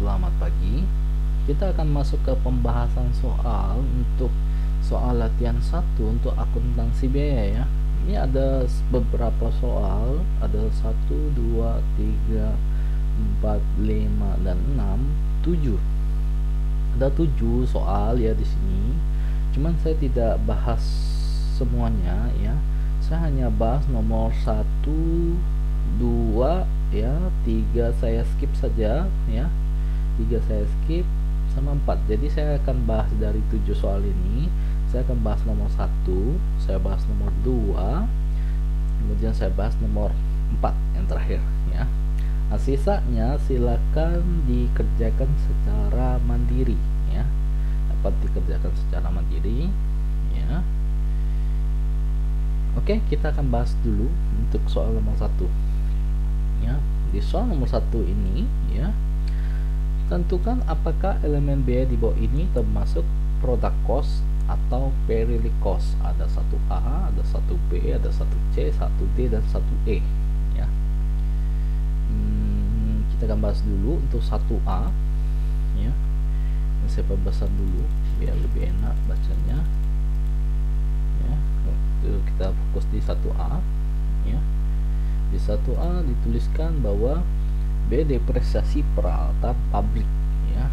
Selamat pagi. Kita akan masuk ke pembahasan soal untuk soal latihan 1 untuk akuntansi biaya ya. Ini ada beberapa soal, ada 1, 2, 3, 4, 5 dan 6, 7. Ada 7 soal ya di sini. Cuman saya tidak bahas semuanya ya. Saya hanya bahas nomor 1, 2 ya, 3 saya skip saja ya. 3 saya skip sama 4. Jadi saya akan bahas dari 7 soal ini. Saya akan bahas nomor 1, saya bahas nomor 2, kemudian saya bahas nomor 4 yang terakhir ya. Nah, sisanya silakan dikerjakan secara mandiri ya. Dapat dikerjakan secara mandiri ya. Oke, kita akan bahas dulu untuk soal nomor 1 ya. Di soal nomor 1 ini ya, tentukan apakah elemen biaya di bawah ini termasuk product cost atau periodic cost. Ada 1A, ada 1B, ada 1C, 1D dan 1E ya. Kita akan bahas dulu untuk 1A ya. Ini saya perbesar dulu biar lebih enak bacanya ya. Kita fokus di 1A ya. Di 1A dituliskan bahwa biaya depresiasi peralatan pabrik ya.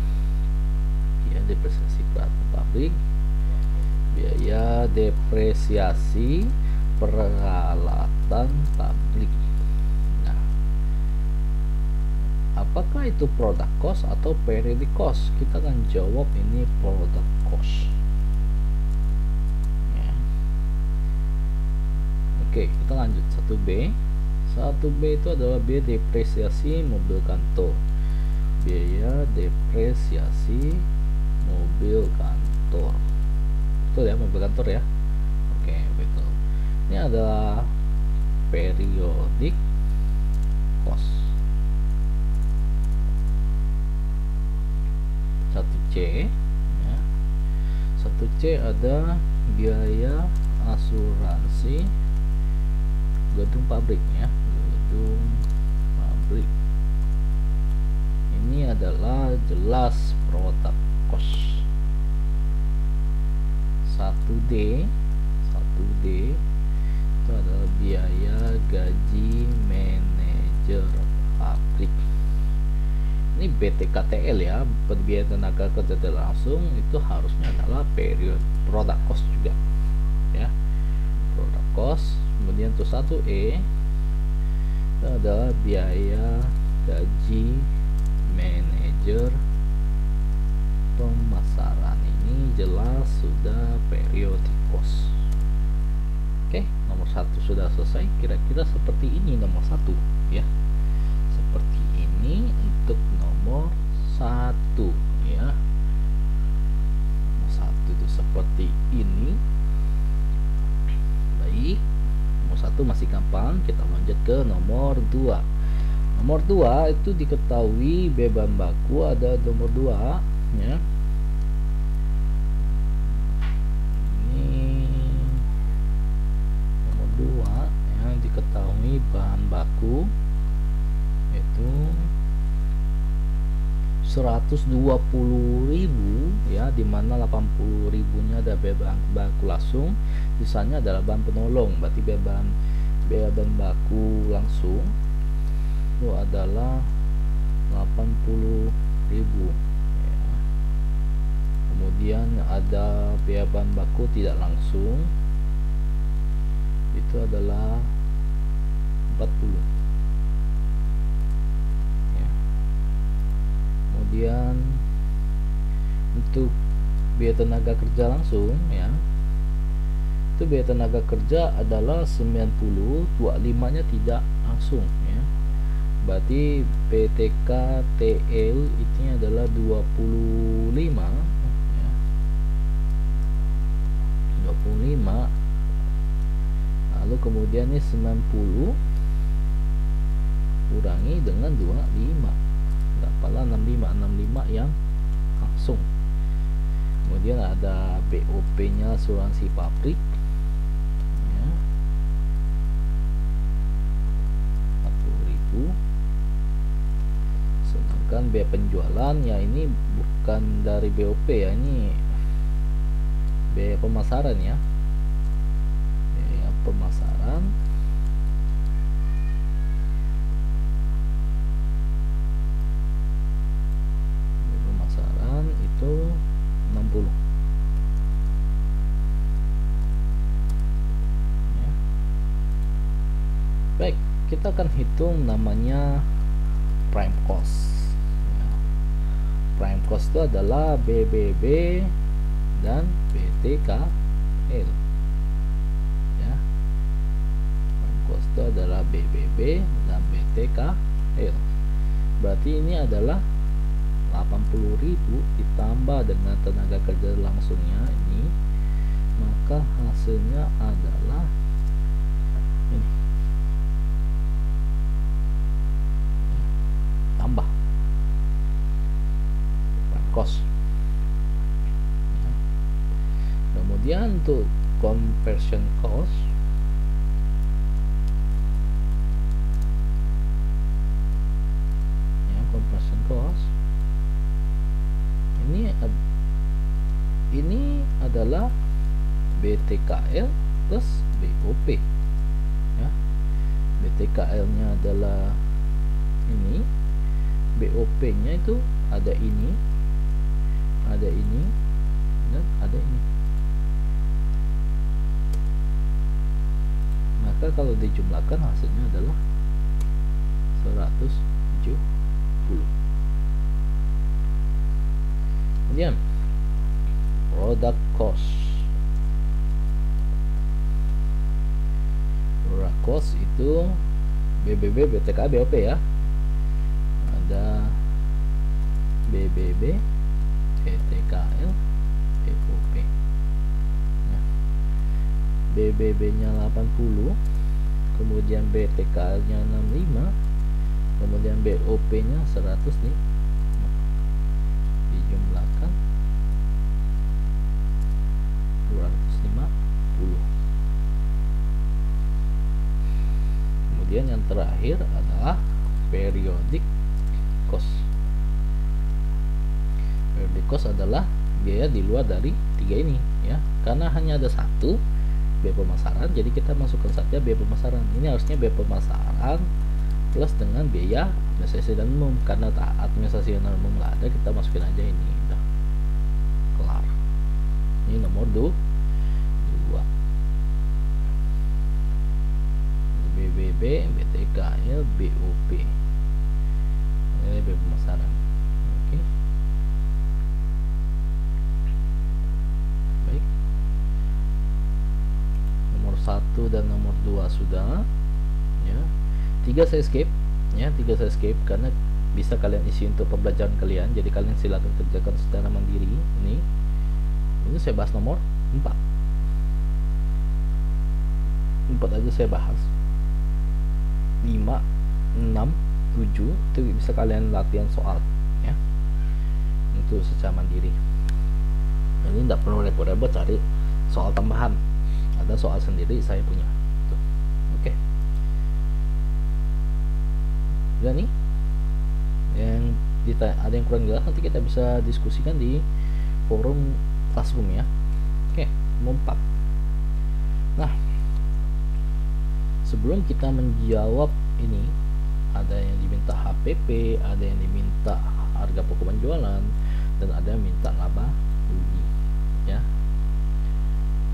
Ya, depresiasi peralatan pabrik, biaya depresiasi peralatan pabrik. Nah, apakah itu product cost atau periodic cost? Kita akan jawab ini product cost ya. Oke, kita lanjut 1B. 1B itu adalah biaya depresiasi mobil kantor. Biaya depresiasi mobil kantor. Betul ya, mobil kantor ya. Oke, betul. Ini adalah periodic cost. 1C ya. 1C ada biaya asuransi gedung pabrik ya. Gedung pabrik ini adalah jelas product cost. 1D itu adalah biaya gaji manajer pabrik. Ini BTKTL ya, biaya tenaga kerja tidak langsung, itu harusnya adalah period product cost juga ya, product cost. Kemudian untuk 1E itu adalah biaya gaji manajer pemasaran. Ini jelas sudah periodic cost. Oke, nomor 1 sudah selesai. Kira-kira seperti ini nomor 1 ya. Seperti ini untuk nomor 1 ya. Nomor 1 itu seperti ini. Baik, nomor 1 masih gampang. Kita lanjut ke nomor 2. Nomor 2 itu diketahui beban baku ada nomor 2 ya. Ini nomor 2 yang diketahui bahan baku itu 120.000 ya, dimana 80.000-nya ada biaya baku langsung, sisanya adalah bahan penolong. Berarti biaya bahan baku langsung itu adalah 80.000 ya. Kemudian ada biaya bahan baku tidak langsung itu adalah 40 ya. Kemudian untuk biaya tenaga kerja langsung ya, itu biaya tenaga kerja adalah 90, 25 nya tidak langsung ya. Berarti PTKTL itu adalah 25 ya. 25. Lalu kemudian ini 90 kurangi dengan 25, dapatlah 65 yang langsung. Kemudian ada BOP nya asuransi pabrik ya, 40.000. sedangkan biaya penjualan ya ini bukan dari BOP ya, ini biaya pemasaran ya, biaya pemasaran. Biaya pemasaran itu 60 ya. Baik, kita akan hitung namanya prime cost ya. Prime cost itu adalah BBB dan BTKL ya. Prime cost itu adalah BBB dan BTKL. Berarti ini adalah 80.000 ditambah dengan tenaga kerja langsungnya ini, maka hasilnya adalah ini tambah prime cost ya. Kemudian untuk conversion cost ya, conversion cost ini adalah BTKL plus BOP ya. BTKL nya adalah ini, BOP nya itu ada ini, dan ada ini. Maka kalau dijumlahkan hasilnya adalah 170. Kemudian product cost. Product cost itu BBB, BTK, BOP ya. Ada BBB, BTKL, BOP ya. BBB nya 80, kemudian BTKL nya 65, kemudian BOP nya 100 nih, dijumlahkan 250. Kemudian yang terakhir adalah periodic cost. Periodic cost adalah biaya di luar dari tiga ini ya, karena hanya ada satu biaya pemasaran, jadi kita masukkan saja biaya pemasaran. Ini harusnya biaya pemasaran plus dengan biaya administrasi dan umum, karena administrasi dan umum nggak ada, kita masukin aja ini, udah kelar. Ini nomor 2 BBB, BTKL, BOP. Ini biaya pemasaran. Oke. Baik. Nomor 1 dan nomor 2 sudah ya. 3 saya skip ya, 3 saya skip karena bisa kalian isi untuk pembelajaran kalian, jadi kalian silakan kerjakan secara mandiri. Ini saya bahas nomor 4 aja saya bahas. 5, 6, 7 itu bisa kalian latihan soal ya, untuk secara mandiri. Ini tidak perlu repot-repot cari soal tambahan, ada soal sendiri saya punya tuh. Oke. Dan nih yang ada yang kurang jelas nanti kita bisa diskusikan di forum Classroom ya. Oke, nomor 4. Nah, sebelum kita menjawab ini, ada yang diminta HPP, ada yang diminta harga pokok penjualan, dan ada yang minta laba rugi ya.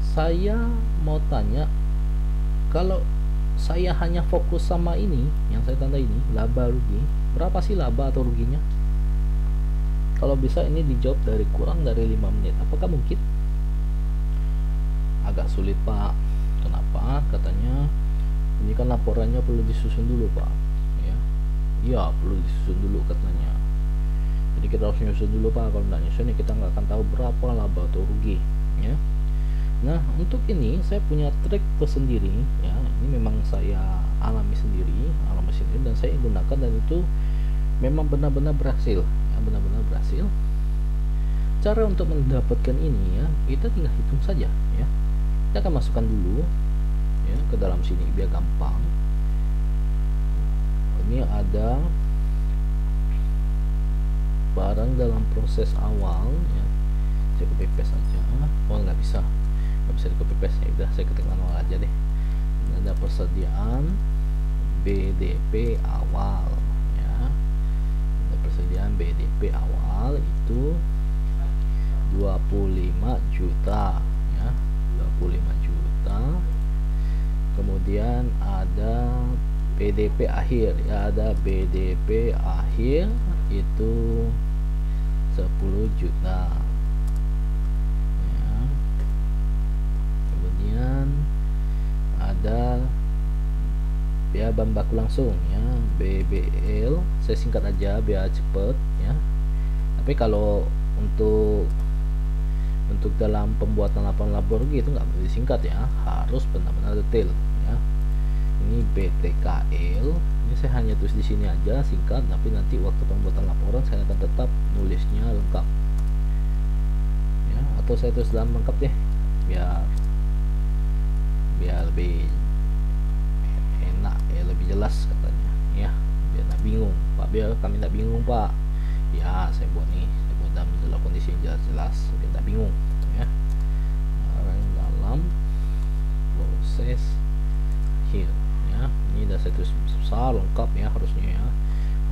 Saya mau tanya, kalau saya hanya fokus sama ini yang saya tanda ini, laba rugi, berapa sih laba atau ruginya? Kalau bisa ini dijawab dari kurang dari 5 menit, apakah mungkin? Agak sulit Pak. Kenapa? Katanya ini kan laporannya perlu disusun dulu Pak ya. Iya, perlu disusun dulu katanya. Jadi kita harus nyusun dulu Pak, kalau tidak nyusun ya kita nggak akan tahu berapa laba atau rugi ya. Nah, untuk ini saya punya trik tersendiri ya. Ini memang saya alami sendiri dan saya gunakan, dan itu memang benar-benar berhasil ya, benar-benar berhasil. Cara untuk mendapatkan ini ya, kita tinggal hitung saja ya. Kita akan masukkan dulu ya ke dalam sini biar gampang. Ini ada barang dalam proses awal ya. Saya copy paste aja. Oh, nggak bisa di copy paste, ya udah saya ketik manual aja deh. Ada persediaan BDP awal ya. Ada persediaan BDP awal itu 25 juta ya, 25 juta. Kemudian ada BDP akhir ya, ada BDP akhir itu 10 juta ya. Kemudian ada biaya bahan baku langsung ya, BBL, saya singkat aja biar cepet ya. Tapi kalau untuk dalam pembuatan laporan laboratorium itu nggak boleh disingkat ya, harus benar-benar detail ya. Ini BTKL, ini saya hanya tulis di sini aja singkat, tapi nanti waktu pembuatan laporan saya akan tetap nulisnya lengkap ya, atau saya tulis dalam lengkap deh biar lebih enak ya, lebih jelas katanya ya, biar nggak bingung Pak, biar kami nggak bingung Pak ya. Saya buat dalam kondisi yang jelas biar nggak bingung ya. Dalam proses akhir ya, ini udah saya tulis besar lengkap ya harusnya ya.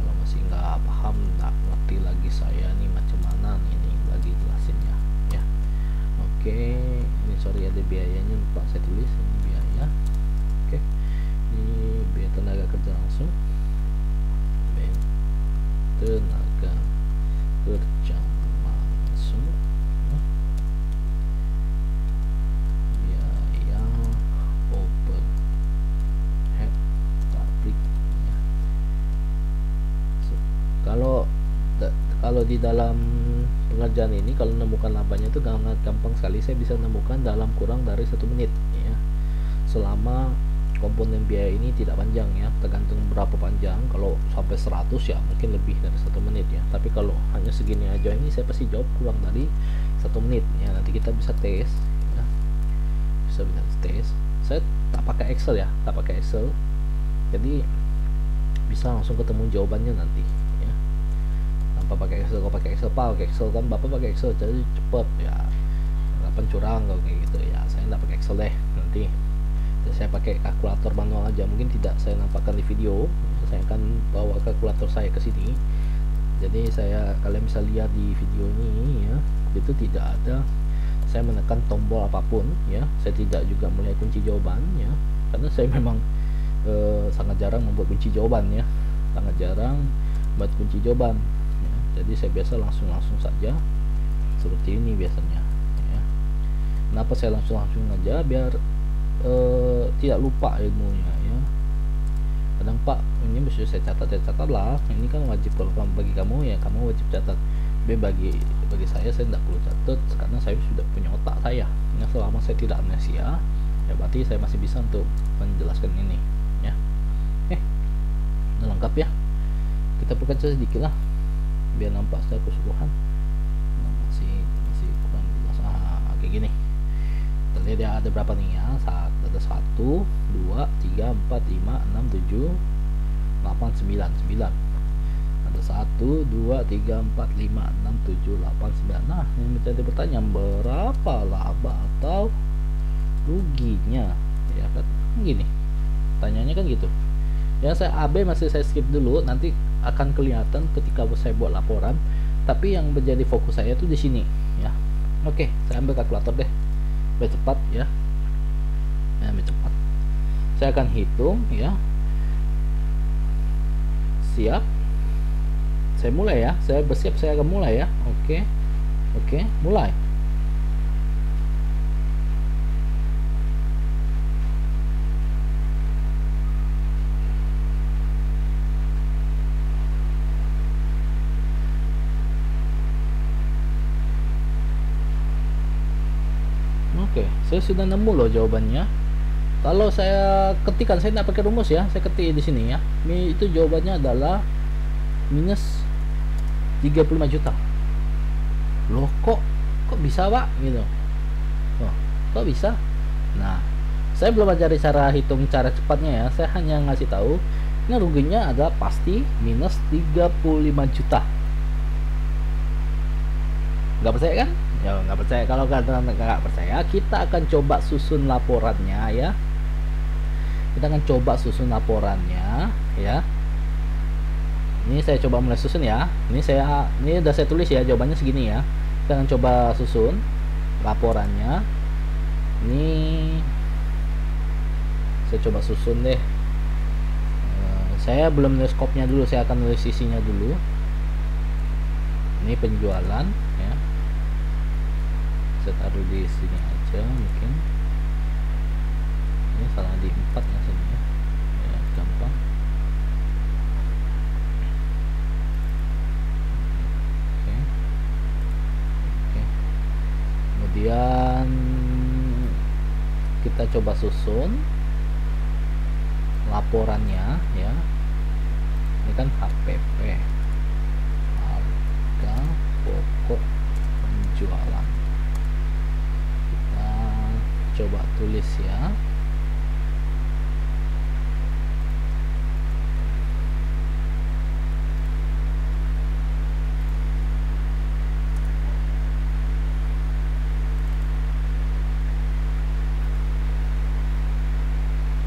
Kalau masih nggak paham, nggak ngerti lagi saya nih macam mana ini lagi jelasinnya ya. Oke, ini sorry ada biayanya lupa saya tulis, ini biaya. Oke, ini biaya tenaga kerja langsung, biaya tenaga kerja langsung ya. Biaya overhead pabrik ya. Kalau di dalam pengerjaan ini, kalau menemukan labanya itu gampang sekali, saya bisa menemukan dalam kurang dari 1 menit ya, selama komponen biaya ini tidak panjang ya, tergantung berapa panjang. Kalau sampai 100 ya mungkin lebih dari 1 menit ya, tapi kalau hanya segini aja ini saya pasti jawab kurang dari 1 menit ya. Nanti kita bisa tes ya, bisa tes. Saya tak pakai Excel ya, jadi bisa langsung ketemu jawabannya nanti ya, tanpa pakai Excel. Kalau pakai Excel kan Bapak pakai Excel jadi cepet ya, kapan curang kalau kayak gitu ya. Saya nggak pakai Excel deh, nanti saya pakai kalkulator manual aja, mungkin tidak saya nampakkan di video. Saya akan bawa kalkulator saya ke sini, jadi kalian bisa lihat di video ini ya, itu tidak ada saya menekan tombol apapun ya. Saya tidak juga melihat kunci jawaban ya, karena saya memang sangat jarang membuat kunci jawaban ya, sangat jarang buat kunci jawaban ya. Jadi saya biasa langsung saja seperti ini biasanya ya. Kenapa saya langsung aja, biar tidak lupa ilmunya ya. Kadang Pak ini mesti saya catat lah, ini kan wajib. Kalau bagi kamu ya kamu wajib catat, bagi saya tidak perlu catat karena saya sudah punya otak saya ya. Selama saya tidak amnesia ya berarti saya masih bisa untuk menjelaskan ini ya. Udah lengkap ya, kita perkecil sedikit lah biar nampak secara keseluruhan. Masih kurang jelas kayak gini. Terlihat ya, ada berapa nih ya, ada 1, 2, 3, 4, 5, 6, 7, 8, 9 ada 1, 2, 3, 4, 5, 6, 7, 8, 9. Nah yang menjadi pertanyaan, berapa laba atau ruginya ya kan gini, tanyanya kan gitu ya. Saya AB masih saya skip dulu, nanti akan kelihatan ketika saya buat laporan, tapi yang menjadi fokus saya tuh di sini ya. Oke, saya ambil kalkulator deh biar cepat ya, biar cepat. Saya akan hitung ya. Siap, saya mulai ya, saya bersiap, saya akan mulai ya. Oke, mulai. Oke, saya sudah nemu loh jawabannya. Kalau saya ketikkan, saya tidak pakai rumus ya, saya ketik di sini ya. Ini itu jawabannya adalah minus 35 juta. Loh kok bisa Pak gitu? Oh, kok bisa? Nah, saya belum ajari cara hitung cara cepatnya ya. Saya hanya ngasih tahu ini ruginya adalah pasti minus 35 juta. Nggak percaya kan? Ya nggak percaya. Kalau kalian nggak percaya, kita akan coba susun laporannya ya. Kita akan coba susun laporannya ya. Ini saya coba mulai susun ya. Ini udah saya tulis ya, jawabannya segini ya. Kita akan coba susun laporannya. Ini saya coba susun deh. Saya belum nulis skopnya dulu, saya akan nulis isinya dulu. Ini penjualan ya. Saya taruh di sini aja mungkin. Ini salah di 4 ya sini ya. Ya, gampang. Oke. Oke. Kemudian kita coba susun laporannya ya. Ini kan HPP, harga pokok penjualan. Kita coba tulis ya.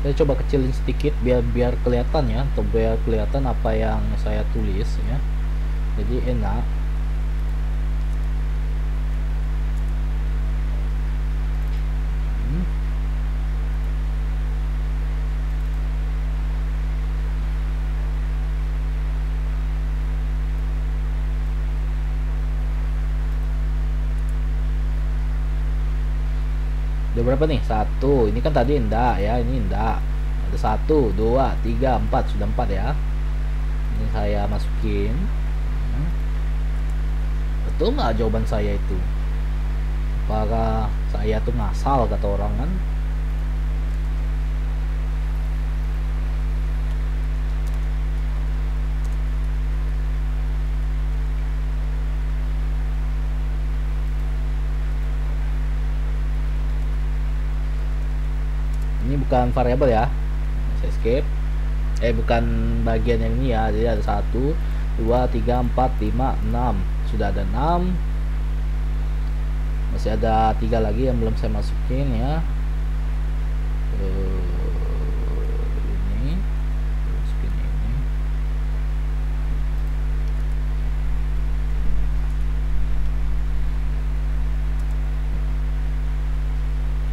Saya coba kecilin sedikit biar kelihatan ya, atau biar kelihatan apa yang saya tulis ya, jadi enak. Udah berapa nih? 1. Ini kan tadi enggak ya, ini enggak. Ada 1, 2, 3, 4. Sudah 4 ya. Ini saya masukin. Betul nggak jawaban saya itu? Apakah saya tuh ngasal kata orang kan? Ini bukan variabel ya, saya skip. Bukan bagian yang ini ya. Jadi ada 1, 2, 3, 4, 5, 6. Sudah ada 6. Masih ada 3 lagi yang belum saya masukin ya. Ini masukin ini.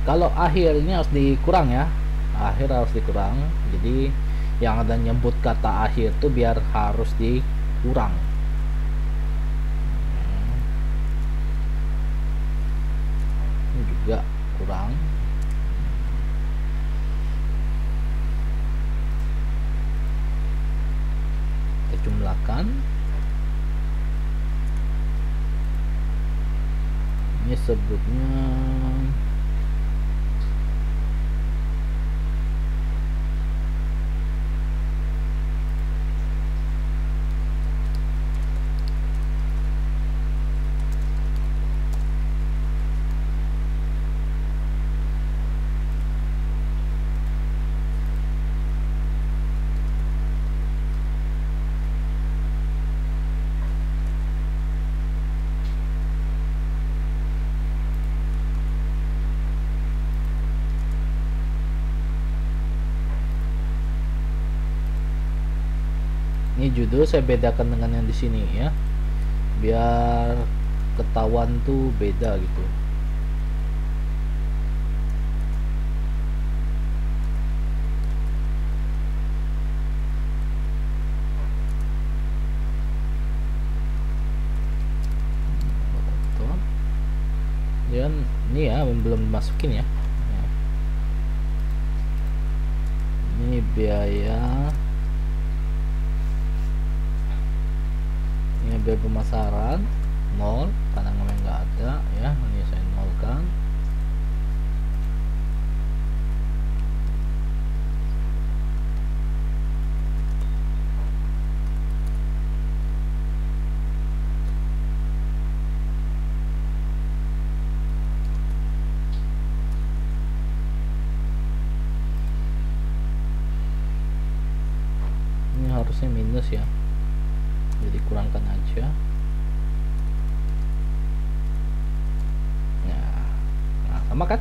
Kalau akhir ini harus dikurang ya, akhir harus dikurang. Jadi yang ada nyebut kata akhir tuh biar harus dikurang. Ini juga kurang. Kita jumlahkan. Ini sebutnya ini judul saya bedakan dengan yang di sini ya, biar ketahuan tuh beda gitu. Dan ini ya belum masukin ya. Ini biaya. Ini biaya pemasaran 0 karena memang nggak ada ya. Ini saya nolkan. Ini harusnya minus ya, jadi kurangkan aja. sama kan?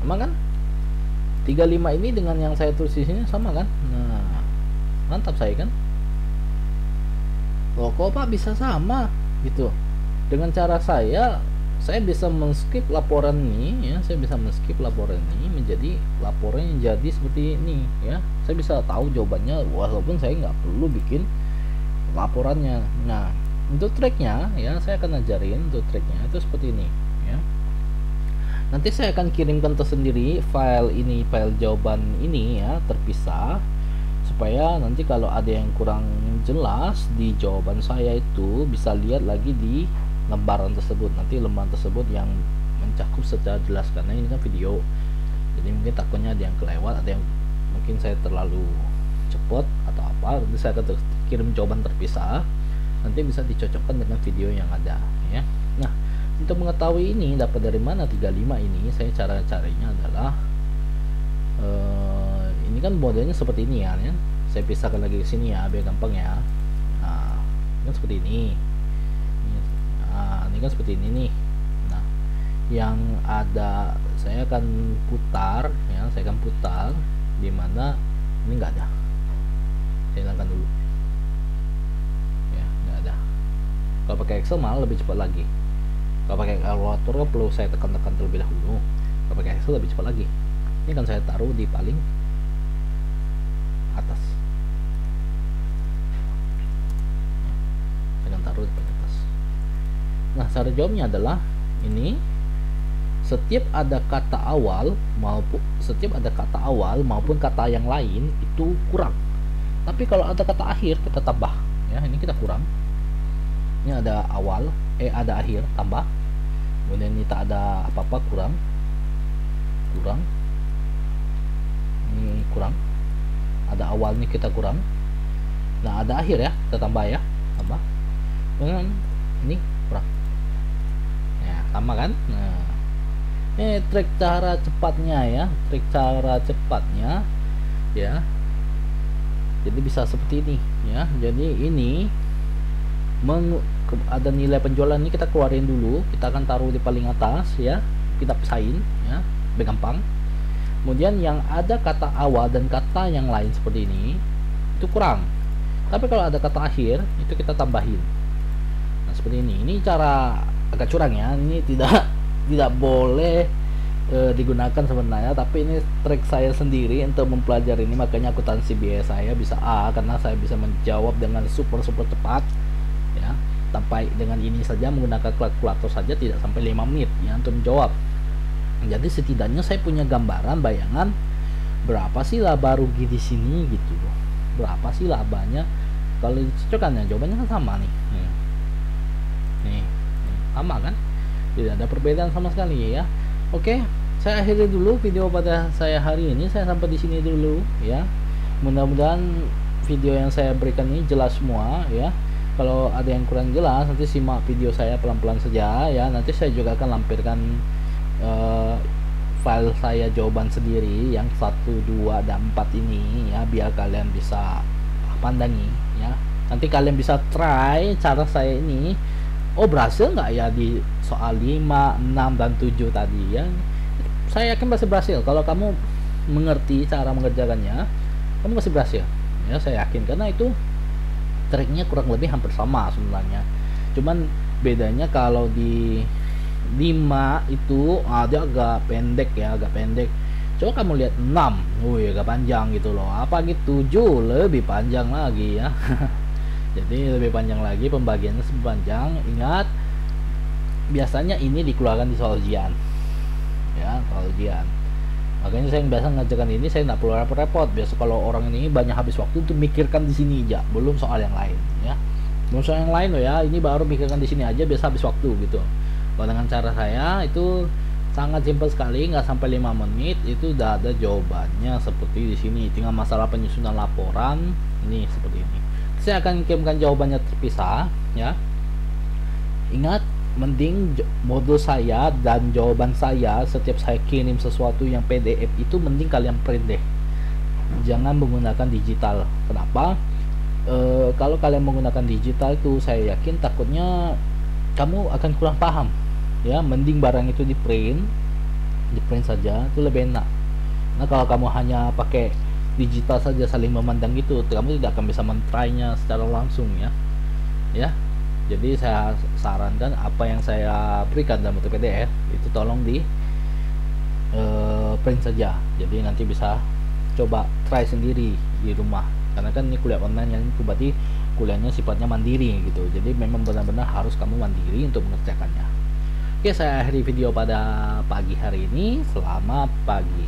Sama kan? 35 ini dengan yang saya tulis di sini sama kan? Nah, mantap saya kan? Loh, kok Pak bisa sama gitu? Dengan cara saya bisa men-skip laporan ini ya, saya bisa men-skip laporan ini menjadi laporan yang jadi seperti ini ya. Saya bisa tahu jawabannya walaupun saya nggak perlu bikin laporannya. Nah, untuk tracknya ya, saya akan ajarin untuk tracknya itu seperti ini ya. Nanti saya akan kirimkan tersendiri file ini, file jawaban ini ya, terpisah, supaya nanti kalau ada yang kurang jelas di jawaban saya itu bisa lihat lagi di lembaran tersebut. Nanti lembaran tersebut yang mencakup secara jelas, karena ini kan video, jadi mungkin takutnya ada yang kelewat, ada yang mungkin saya terlalu cepat atau apa. Nanti saya akan kirim jawaban terpisah, nanti bisa dicocokkan dengan video yang ada ya. Nah, untuk mengetahui ini dapat dari mana 35 ini, saya caranya adalah ini kan modelnya seperti ini ya, saya pisahkan lagi ke sini ya biar gampang ya. Nah, kan seperti ini. Nah, ini kan seperti ini nih. Nah, yang ada saya akan putar ya, saya akan putar di mana ini nggak ada. Saya hilangkan dulu. Ya, nggak ada. Kalau pakai Excel malah lebih cepat lagi. Kalau pakai kalkulator kan perlu saya tekan-tekan terlebih dahulu. Kalau pakai Excel lebih cepat lagi. Ini kan saya taruh di paling atas. Saya akan taruh di paling atas. Nah, cara jawabnya adalah ini. Setiap ada kata awal maupun kata yang lain itu kurang. Tapi kalau ada kata akhir kita tambah. Ya, ini kita kurang. Ini ada awal, ada akhir, tambah. Kemudian ini tak ada apa-apa, kurang. Ini kurang. Ada awal nih kita kurang. Nah, ada akhir ya, kita tambah ya, tambah. Kemudian ini kurang. Ya, sama kan? Nah, ini trik cara cepatnya ya, ya. Jadi bisa seperti ini ya. Jadi ini ada nilai penjualan ini kita keluarin dulu, kita akan taruh di paling atas ya, kita pisahin ya, lebih gampang. Kemudian yang ada kata awal dan kata yang lain seperti ini itu kurang, tapi kalau ada kata akhir itu kita tambahin. Nah, seperti ini cara agak curang ya, ini tidak boleh digunakan sebenarnya, tapi ini trik saya sendiri untuk mempelajari ini. Makanya akuntansi biaya saya bisa A, karena saya bisa menjawab dengan super cepat ya, sampai dengan ini saja menggunakan kalkulator saja tidak sampai 5 menit ya untuk menjawab. Jadi setidaknya saya punya gambaran, bayangan berapa sih laba rugi di sini gitu, berapa sih labanya. Kalau dicocokkan ya jawabannya kan sama nih. Nih, sama kan, tidak ada perbedaan sama sekali ya. Oke, saya akhiri dulu video pada saya hari ini, saya sampai di sini dulu ya. Mudah-mudahan video yang saya berikan ini jelas semua ya. Kalau ada yang kurang jelas nanti simak video saya pelan-pelan saja ya. Nanti saya juga akan lampirkan file saya jawaban sendiri yang 1, 2, dan 4 ini ya, biar kalian bisa pandangi ya. Nanti kalian bisa try cara saya ini, oh berhasil nggak ya di soal 5, 6, dan 7 tadi ya. Saya yakin pasti berhasil. Kalau kamu mengerti cara mengerjakannya, kamu pasti berhasil ya, saya yakin, karena itu triknya kurang lebih hampir sama sebenarnya. Cuman bedanya kalau di 5 itu dia agak pendek ya, agak pendek. Coba kamu lihat 6, wih agak panjang gitu loh. Apalagi 7 lebih panjang lagi ya. Jadi lebih panjang lagi, pembagiannya sepanjang. Ingat, biasanya ini dikeluarkan di soal ujian ya, soal ujian. Makanya saya biasa ngajarkan ini, saya nggak perlu repot-repot. Biasa kalau orang ini banyak habis waktu untuk mikirkan di sini aja, belum soal yang lain ya. Belum soal yang lain loh ya, ini baru mikirkan di sini aja, biasa habis waktu gitu. Kalau dengan cara saya itu Sangat simpel sekali, nggak sampai 5 menit itu udah ada jawabannya seperti di sini. Tinggal masalah penyusunan laporan ini seperti ini. Saya akan kirimkan jawabannya terpisah ya. Ingat, mending modul saya dan jawaban saya setiap saya kirim sesuatu yang PDF itu mending kalian print deh. Jangan menggunakan digital. Kenapa? Kalau kalian menggunakan digital itu saya yakin takutnya kamu akan kurang paham ya. Mending barang itu di print saja, itu lebih enak. Nah kalau kamu hanya pakai digital saja saling memandang gitu, kamu tidak akan bisa mentry-nya secara langsung ya. Jadi saya sarankan apa yang saya berikan dalam bentuk PDF itu tolong di print saja, jadi nanti bisa coba try sendiri di rumah. Karena kan ini kuliah online yang itu berarti kuliahnya sifatnya mandiri gitu, jadi memang benar-benar harus kamu mandiri untuk mengerjakannya. Oke, saya akhiri video pada pagi hari ini. Selamat pagi.